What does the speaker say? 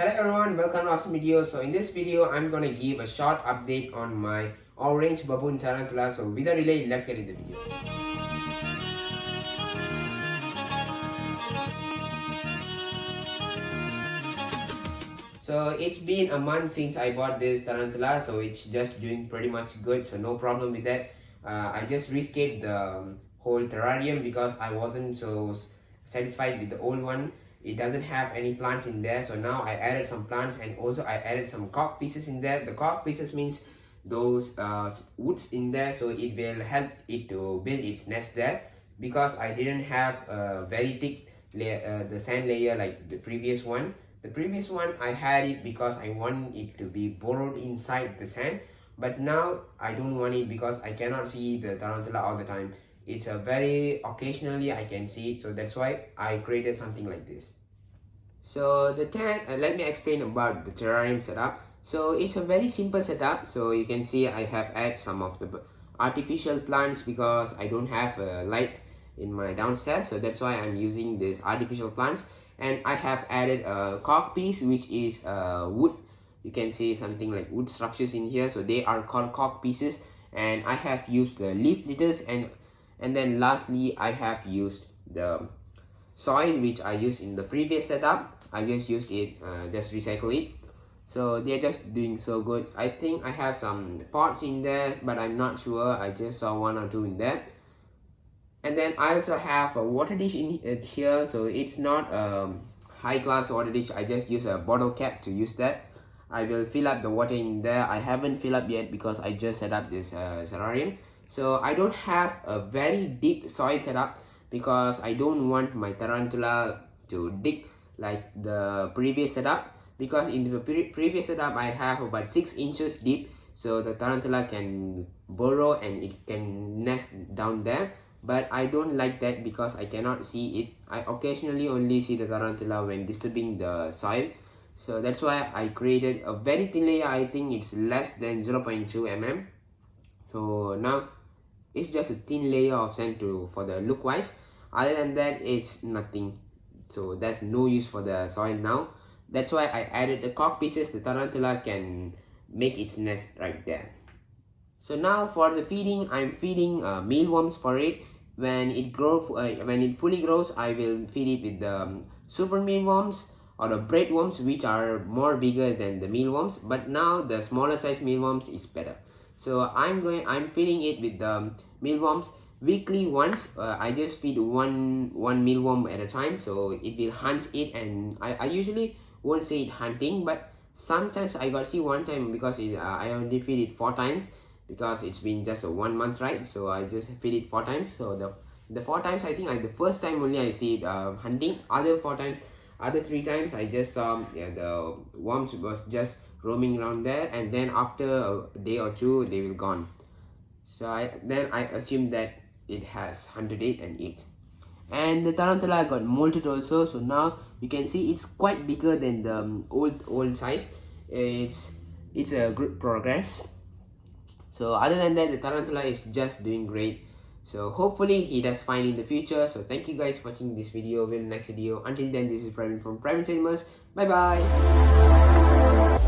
Hello everyone, welcome to awesome video. So in this video I'm gonna give a short update on my orange baboon tarantula. So without delay, let's get into the video. So it's been a month since I bought this tarantula, so it's just doing pretty much good, so no problem with that. I just rescaped the whole terrarium because I wasn't so satisfied with the old one. It doesn't have any plants in there, so now I added some plants, and also I added some cork pieces in there. The cork pieces means those woods in there, so it will help it to build its nest there, because I didn't have a very thick layer, the sand layer like the previous one. The previous one I had it because I want it to be burrowed inside the sand, but now I don't want it because I cannot see the tarantula all the time. It's a very occasionally I can see it, so that's why I created something like this. So the let me explain about the terrarium setup. So it's a very simple setup. So you can see I have added some of the artificial plants because I don't have a light in my downstairs, so that's why I'm using these artificial plants. And I have added a cork piece, which is wood. You can see something like wood structures in here, so they are called cork pieces. And I have used the leaf litters, and then lastly I have used the soil which I used in the previous setup. I just used it, just recycle it. So they're just doing so good. I think I have some pots in there, but I'm not sure. I just saw one or two in there. And then I also have a water dish in here, so it's not a high class water dish. I just use a bottle cap to use that. I will fill up the water in there. I haven't filled up yet because I just set up this terrarium. So I don't have a very deep soil setup because I don't want my tarantula to dig like the previous setup, because in the previous setup I have about 6 inches deep, so the tarantula can burrow and it can nest down there. But I don't like that because I cannot see it. I occasionally only see the tarantula when disturbing the soil, so that's why I created a very thin layer. I think it's less than 0.2 mm. So now it's just a thin layer of sand for the look wise. Other than that, it's nothing, so that's no use for the soil now. That's why I added the cork pieces. The tarantula can make its nest right there. So now for the feeding, I'm feeding mealworms for it. When it fully grows, I will feed it with the super mealworms or the breadworms, which are more bigger than the mealworms. But now the smaller size mealworms is better. So I'm feeding it with the mealworms weekly once. I just feed one mealworm at a time, so it will hunt it. And I usually won't say it hunting, but sometimes I got see one time because I only feed it 4 times. Because it's been just a 1 month, right? So I just feed it 4 times. So the 4 times, I think the first time only I see it hunting. Other 3 times I just saw the worms was just roaming around there, and then after a day or 2 they will gone. So I assumed that it has hunted it and eat. And the tarantula got molted also, so now you can see it's quite bigger than the old size. It's a good progress. So other than that, the tarantula is just doing great. So hopefully he does fine in the future. So thank you guys for watching this video. We'll next video. Until then, this is Praveen from PRAVEEIN'S. Bye bye.